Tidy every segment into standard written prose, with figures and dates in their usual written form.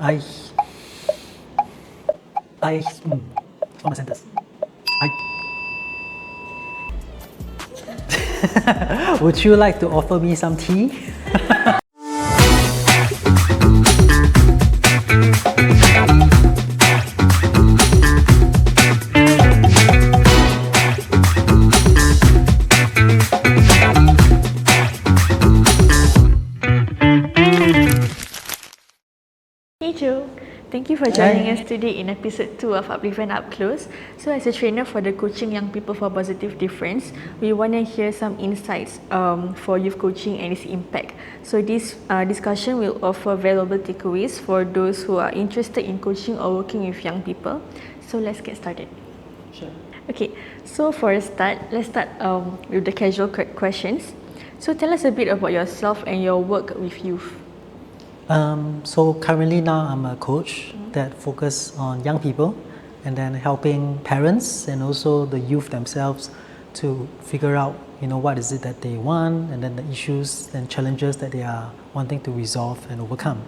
Form a sentence. Would you like to offer me some tea? Hey Joe, thank you for joining us today in episode 2 of Upliven Upclose. So as a trainer for the Coaching Young People for Positive Difference, we want to hear some insights for youth coaching and its impact. So this discussion will offer valuable takeaways for those who are interested in coaching or working with young people. So let's get started. Sure. Okay, so for a start, let's start with the casual questions. So tell us a bit about yourself and your work with youth. So currently now I'm a coach that focuses on young people and then helping parents and also the youth themselves to figure out, what is it that they want and then the issues and challenges that they are wanting to resolve and overcome.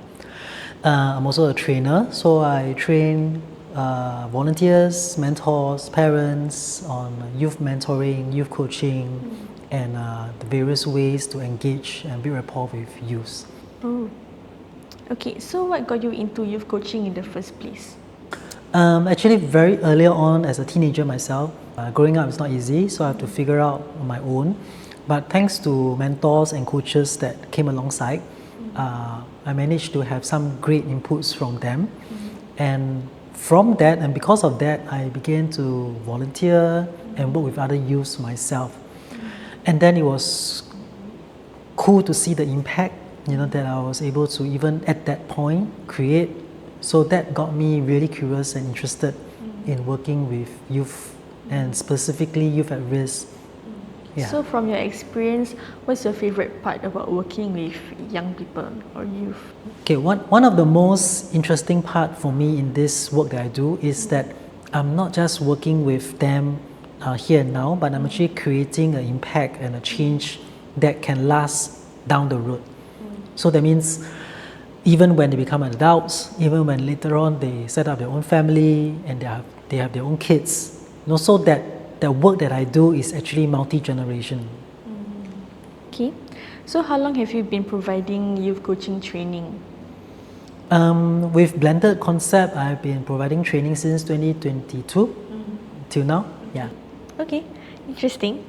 I'm also a trainer, so I train volunteers, mentors, parents on youth mentoring, youth coaching, and the various ways to engage and build rapport with youth. Oh. Okay, so what got you into youth coaching in the first place? Actually, very early on as a teenager myself, growing up is not easy, so I have to figure out on my own. But thanks to mentors and coaches that came alongside, I managed to have some great inputs from them. And from that, and because of that, I began to volunteer and work with other youths myself. And then it was cool to see the impact that I was able to, even at that point, create. So that got me really curious and interested in working with youth, and specifically youth at risk. Yeah. So from your experience, what's your favorite part about working with young people or youth? Okay, one of the most interesting part for me in this work that I do is that I'm not just working with them here and now, but I'm actually creating an impact and a change that can last down the road. So that means even when they become adults, even when later on they set up their own family and they have their own kids, so that the work that I do is actually multi-generation. Okay, so how long have you been providing youth coaching training? With blended concept, I've been providing training since 2022 till now. Yeah. Okay, interesting.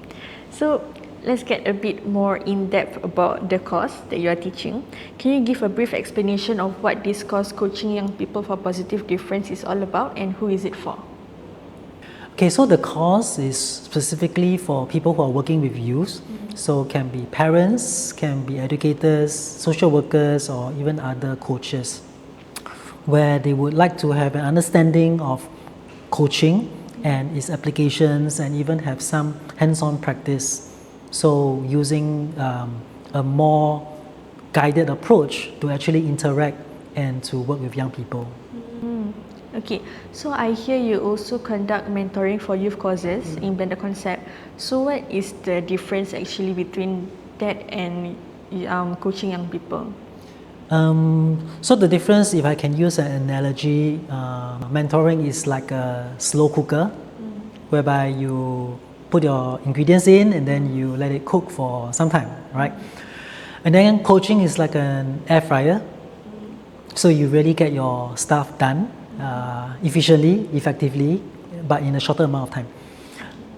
So let's get a bit more in-depth about the course that you are teaching. Can you give a brief explanation of what this course, Coaching Young People for Positive Difference, is all about and who is it for? Okay, so the course is specifically for people who are working with youth. So can be parents, can be educators, social workers, or even other coaches, where they would like to have an understanding of coaching and its applications and even have some hands-on practice. So using a more guided approach to actually interact and to work with young people. Okay, so I hear you also conduct mentoring for youth causes in blended concept. So what is the difference actually between that and coaching young people? So the difference, if I can use an analogy, mentoring is like a slow cooker, whereby you put your ingredients in and then you let it cook for some time, right? And then coaching is like an air fryer. So you really get your stuff done efficiently, effectively, but in a shorter amount of time.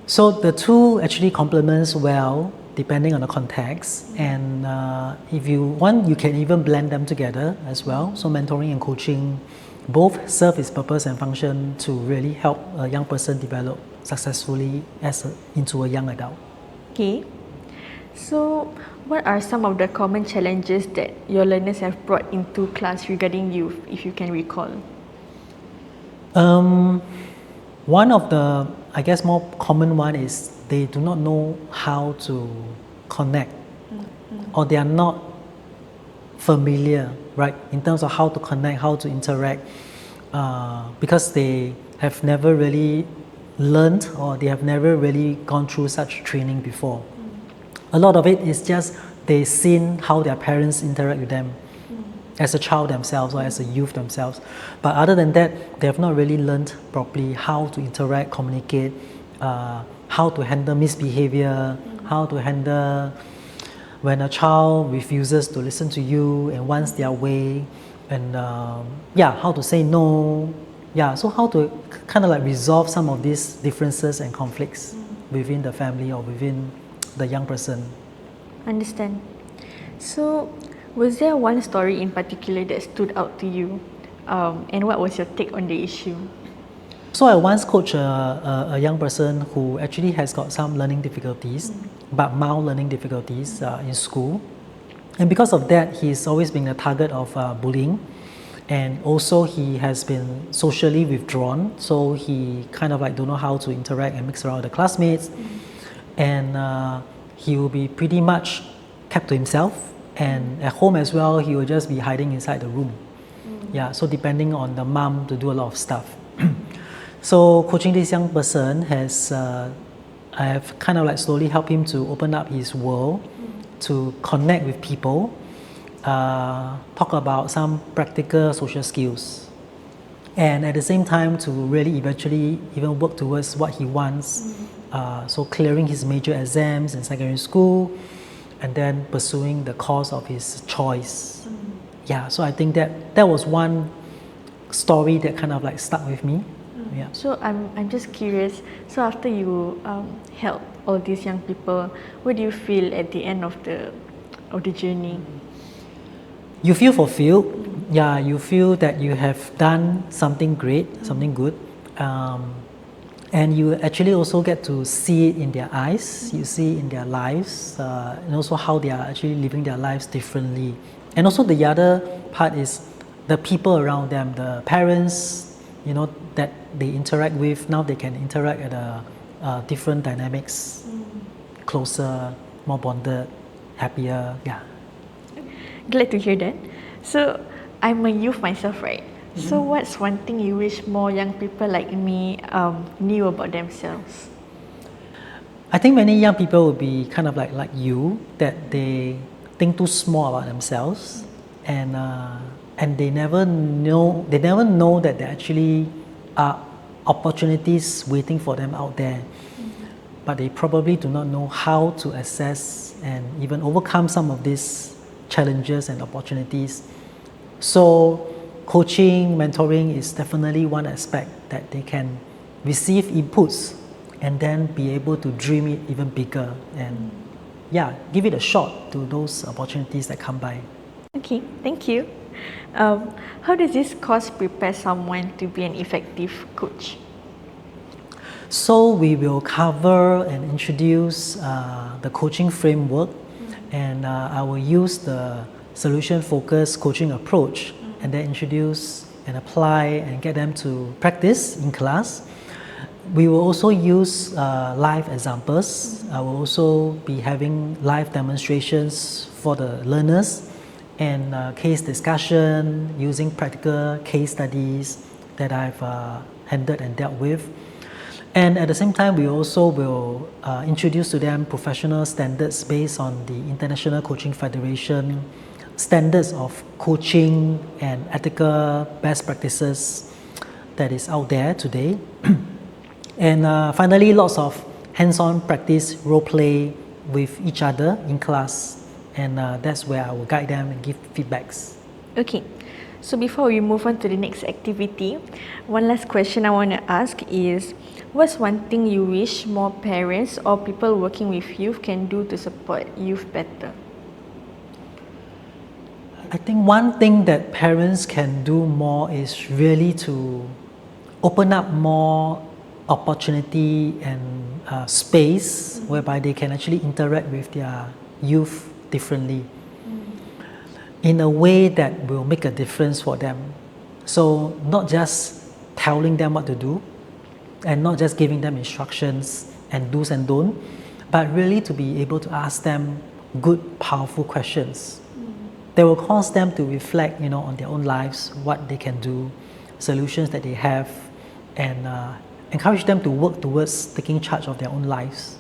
So the two actually complements well depending on the context, and if you want, you can even blend them together as well. So mentoring and coaching both serve its purpose and function to really help a young person develop successfully into a young adult. Okay, so what are some of the common challenges that your learners have brought into class regarding youth, if you can recall? One of the, I guess, more common one is they do not know how to connect, or they are not familiar, right, in terms of how to connect, how to interact, because they have never really learned or they have never really gone through such training before. A lot of it is just they've seen how their parents interact with them, as a child themselves or as a youth themselves. But other than that, they have not really learned properly how to interact, communicate, how to handle misbehavior, how to handle when a child refuses to listen to you and wants their way, and how to say no. So how to kind of like resolve some of these differences and conflicts within the family or within the young person. Understand. So, was there one story in particular that stood out to you? And what was your take on the issue? So I once coached a young person who actually has got some learning difficulties, but mild learning difficulties in school. And because of that, he's always been a target of bullying. And also he has been socially withdrawn, so he kind of like don't know how to interact and mix around with the classmates. And he will be pretty much kept to himself. And at home as well, he will just be hiding inside the room. So depending on the mom to do a lot of stuff. So coaching this young person I have kind of like slowly helped him to open up his world, to connect with people, talk about some practical social skills, and at the same time to really eventually even work towards what he wants. So clearing his major exams in secondary school, and then pursuing the course of his choice. So I think that was one story that kind of like stuck with me. So I'm just curious. So after you help all these young people, what do you feel at the end of the journey? You feel fulfilled. You feel that you have done something great, something good, and you actually also get to see it in their eyes. You see in their lives, and also how they are actually living their lives differently. And also the other part is the people around them, the parents, that they interact with. Now they can interact at a different dynamics, closer, more bonded, happier. Glad to hear that. So I'm a youth myself, right? So what's one thing you wish more young people like me knew about themselves? I think many young people will be kind of like you, that they think too small about themselves, and they never know that there actually are opportunities waiting for them out there. But they probably do not know how to assess and even overcome some of these challenges and opportunities. So coaching, mentoring is definitely one aspect that they can receive inputs and then be able to dream it even bigger and give it a shot to those opportunities that come by. Okay, thank you. How does this course prepare someone to be an effective coach? So we will cover and introduce the coaching framework, and I will use the solution-focused coaching approach, and then introduce and apply and get them to practice in class. We will also use live examples. I will also be having live demonstrations for the learners and case discussion using practical case studies that I've handled and dealt with. And at the same time, we also will introduce to them professional standards based on the International Coaching Federation standards of coaching and ethical best practices that is out there today. And finally, lots of hands-on practice, role play with each other in class. And that's where I will guide them and give feedbacks. Okay, so before we move on to the next activity, one last question I want to ask is, what's one thing you wish more parents or people working with youth can do to support youth better? I think one thing that parents can do more is really to open up more opportunity and space whereby they can actually interact with their youth differently in a way that will make a difference for them. So not just telling them what to do and not just giving them instructions and do's and don'ts, but really to be able to ask them good, powerful questions that will cause them to reflect, on their own lives, what they can do, solutions that they have, and encourage them to work towards taking charge of their own lives,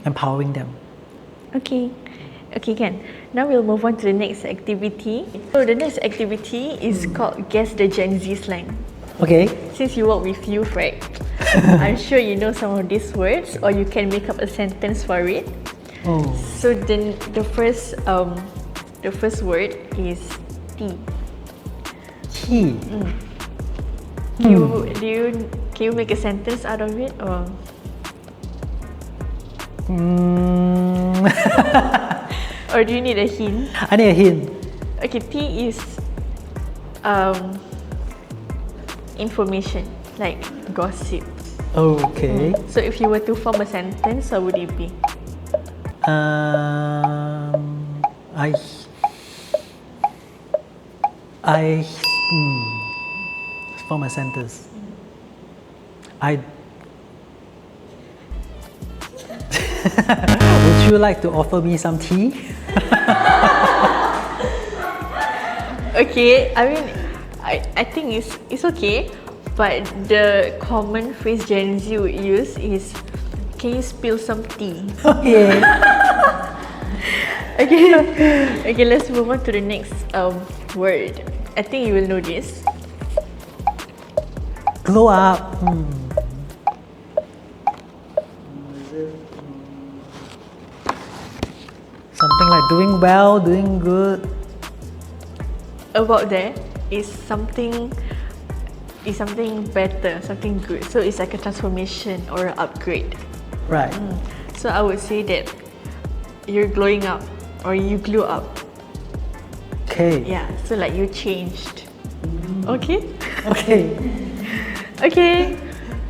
empowering them. Okay, Okay, can. Now we'll move on to the next activity. So the next activity is called Guess the Gen Z Slang. Okay. Since you work with youth, right? I'm sure you know some of these words, or you can make up a sentence for it. Oh. So then the first word is tea. Tea. Can you make a sentence out of it, or? Or do you need a hint? I need a hint. Okay, tea is information, like gossip. Okay. So if you were to form a sentence, what would it be? I form a sentence. Would you like to offer me some tea? Okay, I mean, I think it's okay, but the common phrase Gen Z would use is, can you spill some tea? Okay. Okay, let's move on to the next word. I think you will know this. Glow up. Something like doing well, doing good. About that is something better, something good. So it's like a transformation or an upgrade. Right. So I would say that you're glowing up, or you glow up. Okay. Yeah, so like you changed. Okay? Okay. Okay.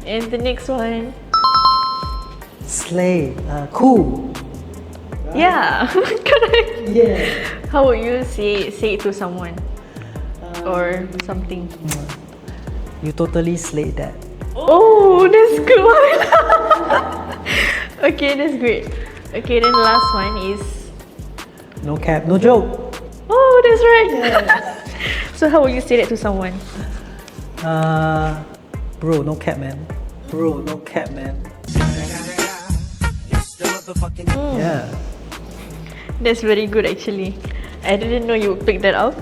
And the next one. Slay. Cool. Yeah, correct. Yeah. How would you say it to someone? Or something? You totally slayed that. Oh, that's good one. Okay, that's great. Okay, then the last one is, No cap, no joke. oh, that's right. So how would you say that to someone? Bro, no cap, man. Bro, no cap, man. Yeah. That's very good actually. I didn't know you would pick that up.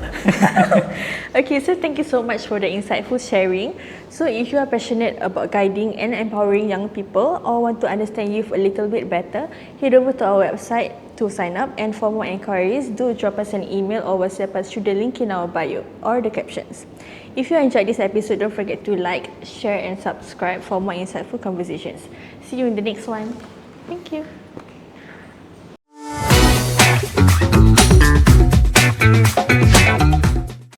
Okay, so thank you so much for the insightful sharing. So if you are passionate about guiding and empowering young people, or want to understand youth a little bit better, head over to our website to sign up, and for more inquiries, do drop us an email or WhatsApp us through the link in our bio or the captions. If you enjoyed this episode, don't forget to like, share and subscribe for more insightful conversations. See you in the next one. Thank you.